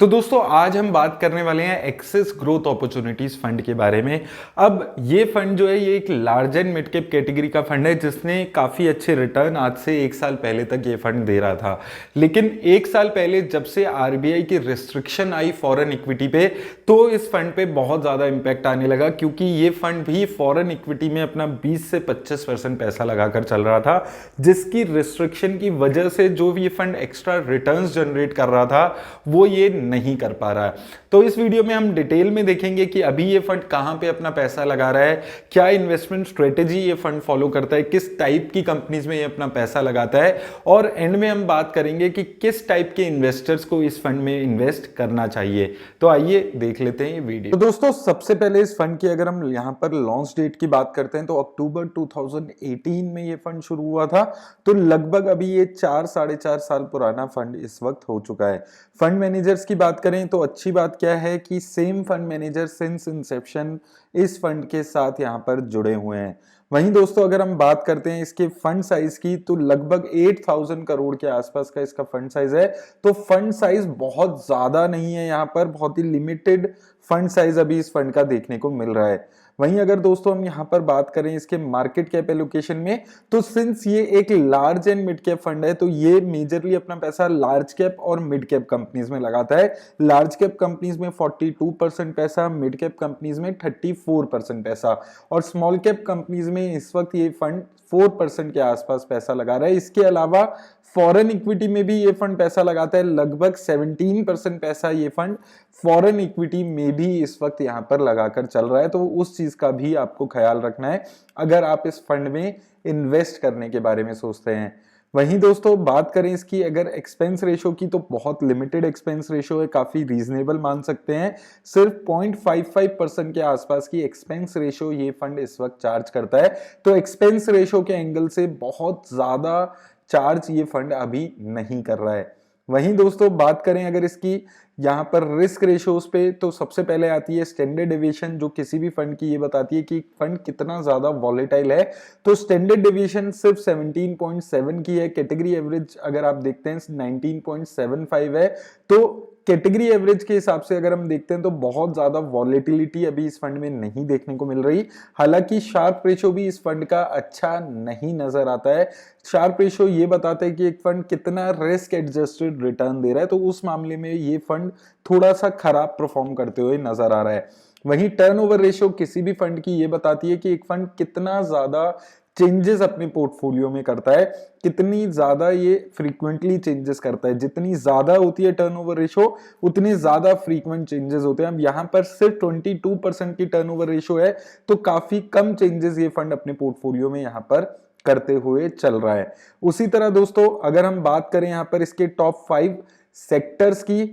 तो दोस्तों आज हम बात करने वाले हैं एक्सेस ग्रोथ अपॉर्चुनिटीज फंड के बारे में। अब ये फंड जो है ये एक large and mid cap category का फंड है जिसने काफ़ी अच्छे रिटर्न आज से एक साल पहले तक ये फंड दे रहा था। लेकिन एक साल पहले जब से आरबीआई की रिस्ट्रिक्शन आई फॉरेन इक्विटी पे तो इस फंड पे बहुत ज़्यादा इम्पैक्ट आने लगा, क्योंकि ये फंड भी फॉरेन इक्विटी में अपना 20 से 25% पैसा लगाकर चल रहा था, जिसकी रिस्ट्रिक्शन की वजह से जो भी ये फंड एक्स्ट्रा रिटर्न्स जनरेट कर रहा था वो ये नहीं कर पा रहा है। तो इस वीडियो में हम डिटेल में देखेंगे कि अभी ये फंड कहां पे अपना पैसा लगा रहा है, क्या इन्वेस्टमेंट स्ट्रेटेजी ये फंड फॉलो करता है, किस टाइप की कंपनीज में ये अपना पैसा लगाता है, और एंड में हम बात करेंगे कि किस टाइप के इन्वेस्टर्स को इस फंड में इन्वेस्ट करना चाहिए। तो आइए देख लेते हैं ये वीडियो। तो दोस्तों सबसे पहले इस फंड की अगर हम यहां पर लॉन्च डेट की बात करते हैं तो अक्टूबर 2018 में ये फंड शुरू हुआ था। तो लगभग अभी ये 4-4.5 साल पुराना फंड इस वक्त हो चुका है। फंड मैनेजर्स की बात करें तो अच्छी बात क्या है कि same fund manager since Inception इस फंड के साथ यहां पर जुड़े हुए हैं। वहीं दोस्तों अगर हम बात करते हैं इसके फंड साइज की तो लगभग 8000 करोड़ के आसपास का इसका फंड साइज है। तो फंड साइज बहुत ज्यादा नहीं है, यहाँ पर बहुत ही लिमिटेड फंड साइज अभी इस फंड का देखने को मिल रहा है। वहीं अगर दोस्तों हम यहाँ पर बात करें इसके मार्केट कैप एलोकेशन में तो सिंस ये एक large and mid cap fund है तो ये मेजरली अपना पैसा लार्ज कैप और मिड कैप कंपनीज में लगाता है। लार्ज कैप कंपनीज में 42% पैसा, मिड कैप कंपनीज में 34% पैसा, और स्मॉल कैप कंपनीज में इस वक्त ये फंड 4% के आसपास पैसा लगा रहा है। इसके अलावा फॉरेन इक्विटी में भी ये फंड पैसा लगाता है, लगभग 17% पैसा ये फंड फॉरेन इक्विटी में भी इस वक्त यहाँ पर लगाकर चल रहा है। तो उस चीज का भी आपको ख्याल रखना है अगर आप इस फंड में इन्वेस्ट करने के बारे में सोचते हैं। वहीं दोस्तों बात करें इसकी अगर एक्सपेंस रेशो की तो बहुत लिमिटेड एक्सपेंस रेशो है, काफी रीजनेबल मान सकते हैं। सिर्फ 0.55% के आसपास की एक्सपेंस रेशो ये फंड इस वक्त चार्ज करता है। तो एक्सपेंस रेशो के एंगल से बहुत ज्यादा चार्ज ये फंड अभी नहीं कर रहा है। वहीं दोस्तों बात करें अगर इसकी यहाँ पर रिस्क रेशियोज पे तो सबसे पहले आती है स्टैंडर्ड डेविएशन, जो किसी भी फंड की ये बताती है कि फंड कितना ज्यादा वॉलेटाइल है। तो स्टैंडर्ड डेविएशन सिर्फ 17.7 की है। कैटेगरी एवरेज अगर आप देखते हैं 19.75 है। तो कैटेगरी एवरेज के हिसाब से अगर हम देखते हैं तो बहुत ज्यादा वॉलेटिलिटी अभी इस फंड में नहीं देखने को मिल रही। हालांकि शार्प रेशो भी इस फंड का अच्छा नहीं नजर आता है। शार्प रेशो ये बताता है कि एक फंड कितना रिस्क एडजस्टेड रिटर्न दे रहा है, तो उस मामले में ये फंड थोड़ा सा खराब परफॉर्म करते हुए नजर आ रहा है। वहीं टर्नओवर रेशो किसी भी फंड की ये बताती है कि एक फंड कितना ज्यादा चेंजेस अपने पोर्टफोलियो में करता है, कितनी ज्यादा ये फ्रीक्वेंटली चेंजेस करता है। जितनी ज्यादा होती है टर्नओवर रेशो उतनी ज्यादा फ्रीक्वेंट चेंजेस होते हैं। अब यहाँ पर सिर्फ 22% की टर्नओवर रेशो है, तो काफी कम चेंजेस ये फंड अपने पोर्टफोलियो में यहाँ पर करते हुए चल रहा है। उसी तरह दोस्तों अगर हम बात करें यहाँ पर इसके टॉप 5 सेक्टर्स की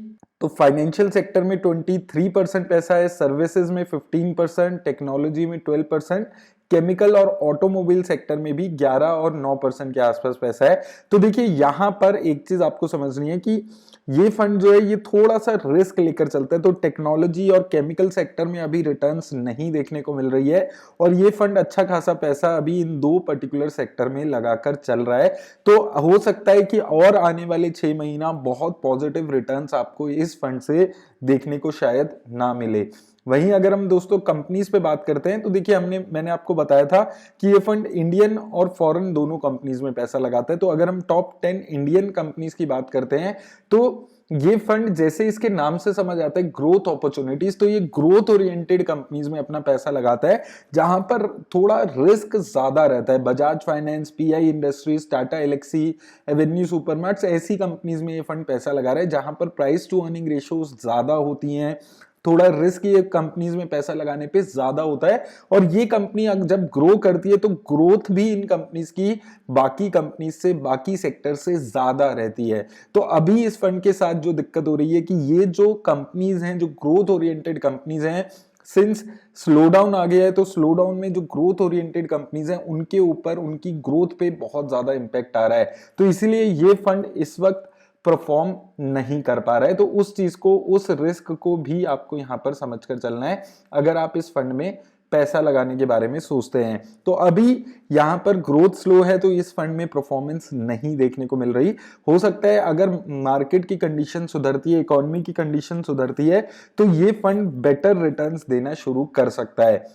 तो फाइनेंशियल सेक्टर में 23% पैसा है, सर्विसेज में 15%, टेक्नोलॉजी में 12%, केमिकल और ऑटोमोबाइल सेक्टर में भी 11 और 9% के आसपास पैसा है। तो देखिए यहां पर एक चीज आपको समझनी है कि ये फंड जो है ये थोड़ा सा रिस्क लेकर चलता है। तो टेक्नोलॉजी और केमिकल सेक्टर में अभी रिटर्न्स नहीं देखने को मिल रही है, और ये फंड अच्छा खासा पैसा अभी इन दो पर्टिकुलर सेक्टर में लगाकर चल रहा है। तो हो सकता है कि और आने वाले 6 महीना बहुत पॉजिटिव रिटर्न्स आपको इस फंड से देखने को शायद ना मिले। वहीं अगर हम दोस्तों कंपनीज पे बात करते हैं तो देखिए मैंने आपको बताया था कि ये फंड इंडियन और फॉरेन दोनों कंपनीज में पैसा लगाता है। तो अगर हम टॉप 10 इंडियन कंपनीज की बात करते हैं तो ये फंड जैसे इसके नाम से समझ आता है ग्रोथ अपॉर्चुनिटीज, तो ये ग्रोथ ओरिएंटेड कंपनीज में अपना पैसा लगाता है जहां पर थोड़ा रिस्क ज्यादा रहता है। बजाज फाइनेंस, पीआई इंडस्ट्रीज, टाटा एलेक्सी, एवेन्यू सुपरमार्ट्स, ऐसी कंपनीज में ये फंड पैसा लगा रहा है जहां पर प्राइस टू अर्निंग रेशियोज ज्यादा होती हैं। थोड़ा रिस्क ये कंपनीज में पैसा लगाने पे ज्यादा होता है, और ये कंपनी जब ग्रो करती है तो ग्रोथ भी इन कंपनीज की बाकी कंपनीज से, बाकी सेक्टर से ज्यादा रहती है। तो अभी इस फंड के साथ जो दिक्कत हो रही है कि ये जो कंपनीज हैं, जो ग्रोथ ओरिएंटेड कंपनीज हैं, सिंस स्लो डाउन आ गया है तो स्लो डाउन में जो ग्रोथ ओरिएंटेड कंपनीज हैं उनके ऊपर उनकी ग्रोथ पे बहुत ज्यादा इंपैक्ट आ रहा है। तो इसलिए ये फंड इस वक्त परफॉर्म नहीं कर पा रहा है। तो उस चीज को, उस रिस्क को भी आपको यहां पर समझकर चलना है अगर आप इस फंड में पैसा लगाने के बारे में सोचते हैं। तो अभी यहाँ पर ग्रोथ स्लो है तो इस फंड में परफॉर्मेंस नहीं देखने को मिल रही। हो सकता है अगर मार्केट की कंडीशन सुधरती है, इकोनॉमी की कंडीशन सुधरती है तो ये फंड बेटर रिटर्न्स देना शुरू कर सकता है।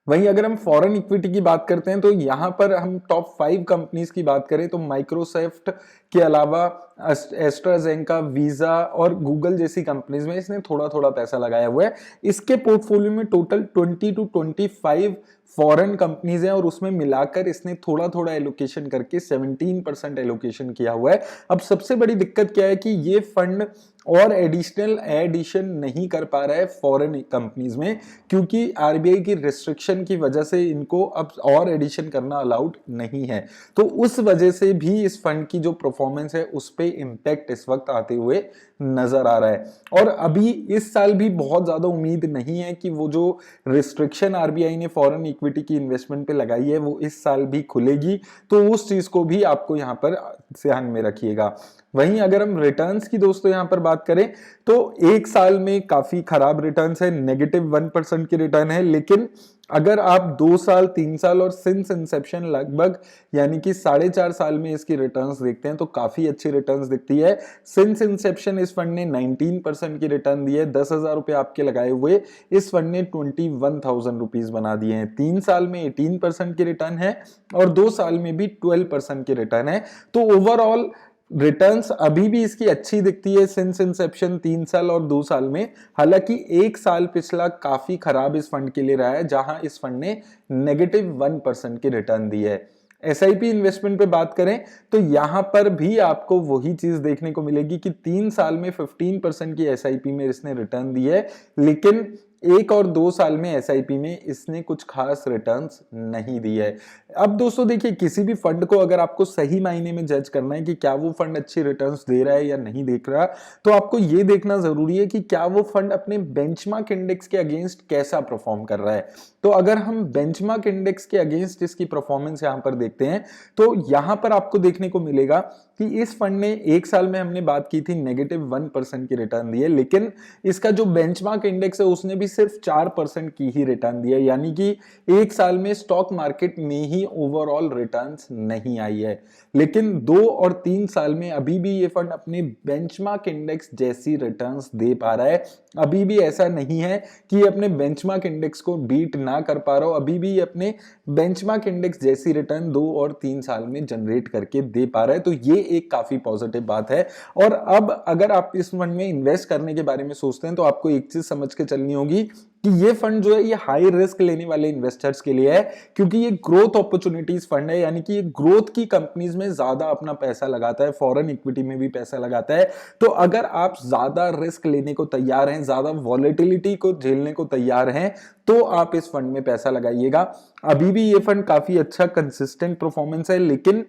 वहीं अगर हम फॉरेन इक्विटी की बात करते हैं तो यहां पर हम टॉप 5 कंपनीज की बात करें तो माइक्रोसॉफ्ट के अलावा एस्ट्राजेनेका, वीजा और गूगल जैसी कंपनीज में इसने थोड़ा थोड़ा पैसा लगाया हुआ है। इसके पोर्टफोलियो में टोटल 20 to 25 फॉरेन कंपनीज हैं और उसमें मिलाकर इसने थोड़ा थोड़ा एलोकेशन करके 17% एलोकेशन किया हुआ है। अब सबसे बड़ी दिक्कत क्या है कि ये फंड और एडिशनल एडिशन नहीं कर पा रहा है फॉरेन कंपनीज में, क्योंकि आरबीआई की रिस्ट्रिक्शन की वजह से इनको अब और एडिशन करना अलाउड नहीं है। तो उस वजह से भी इस फंड की जो परफॉर्मेंस है उस पे इंपैक्ट इस वक्त आते हुए नजर आ रहा है। और अभी इस साल भी बहुत ज्यादा उम्मीद नहीं है कि वो जो रिस्ट्रिक्शन आरबीआई ने फॉरेन इक्विटी की इन्वेस्टमेंट पे लगाई है वो इस साल भी खुलेगी। तो उस चीज को भी आपको यहाँ पर ध्यान में रखिएगा। वहीं अगर हम रिटर्न्स की दोस्तों यहां पर बात करें तो एक साल में काफी खराब रिटर्न्स है, -1% की रिटर्न है। लेकिन अगर आप 2 साल, 3 साल और सिंस इंसेप्शन लगभग यानी कि 4.5 साल में इसकी रिटर्न्स देखते हैं तो काफी अच्छी रिटर्न्स दिखती है। सिंस इंसेप्शन इस फंड ने 19% की रिटर्न दी है। 10,000 रुपए आपके लगाए हुए इस फंड ने 21,000 रुपीज बना दिए हैं। 3 साल में 18% की रिटर्न है और 2 साल में भी 12% की रिटर्न है। तो ओवरऑल रिटर्न्स अभी भी इसकी अच्छी दिखती है सिंस इंसेप्शन 3 साल और 2 साल में। हालांकि 1 साल पिछला काफी खराब इस फंड के लिए रहा है जहां इस फंड ने -1% की रिटर्न दी है। एसआईपी इन्वेस्टमेंट पे बात करें तो यहां पर भी आपको वही चीज देखने को मिलेगी कि 3 साल में 15% की एसआईपी में इसने रिटर्न दी है, लेकिन 1 और 2 साल में एसआईपी में इसने कुछ खास रिटर्न्स नहीं दी है। अब दोस्तों देखिए, किसी भी फंड को अगर आपको सही मायने में जज करना है कि क्या वो फंड अच्छी रिटर्न्स दे रहा है या नहीं देख रहा, तो आपको ये देखना जरूरी है कि क्या वो फंड अपने बेंचमार्क इंडेक्स के अगेंस्ट कैसा परफॉर्म कर रहा है। तो अगर हम बेंचमार्क इंडेक्स के अगेंस्ट इसकी परफॉर्मेंस यहां पर देखते हैं तो यहां पर आपको देखने को मिलेगा कि इस फंड ने 1 साल में हमने बात की थी -1% की रिटर्न दी है, लेकिन इसका जो बेंचमार्क इंडेक्स है उसने भी सिर्फ 4% की ही रिटर्न दी है। यानी कि 1 साल में स्टॉक मार्केट में ही ओवरऑल रिटर्न्स नहीं आई है। लेकिन 2 और 3 साल में अभी भी ये फंड अपने बेंचमार्क इंडेक्स जैसी रिटर्न्स दे पा रहा है। अभी भी ऐसा नहीं है कि ये अपने बेंचमार्क इंडेक्स को बीट ना कर पा रहा हो, अभी भी ये अपने बेंचमार्क इंडेक्स जैसी रिटर्न 2 और 3 साल में जनरेट करके दे पा रहा है। तो ये एक काफी पॉजिटिव बात है। और अब अगर आप इस फंड में इन्वेस्ट करने के बारे में सोचते हैं तो आपको एक चीज समझ के चलनी होगी कि ये फंड जो है ये हाई रिस्क लेने वाले इन्वेस्टर्स के लिए है, क्योंकि ये ग्रोथ अपॉर्चुनिटीज फंड है। यानी कि ये ग्रोथ की कंपनीज में ज्यादा अपना पैसा लगाता है, फॉरेन इक्विटी में भी पैसा लगाता है। तो अगर आप ज्यादा रिस्क लेने को तैयार हैं, ज्यादा वॉलेटिलिटी को झेलने को तैयार हैं, तो आप इस फंड में पैसा लगाइएगा। अभी भी ये फंड काफी अच्छा कंसिस्टेंट परफॉर्मेंस है, लेकिन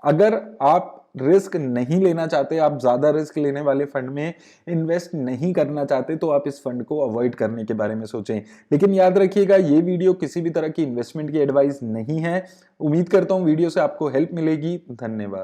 अगर आप रिस्क नहीं लेना चाहते, आप ज्यादा रिस्क लेने वाले फंड में इन्वेस्ट नहीं करना चाहते, तो आप इस फंड को अवॉइड करने के बारे में सोचें। लेकिन याद रखिएगा, ये वीडियो किसी भी तरह की इन्वेस्टमेंट की एडवाइस नहीं है। उम्मीद करता हूं वीडियो से आपको हेल्प मिलेगी। धन्यवाद।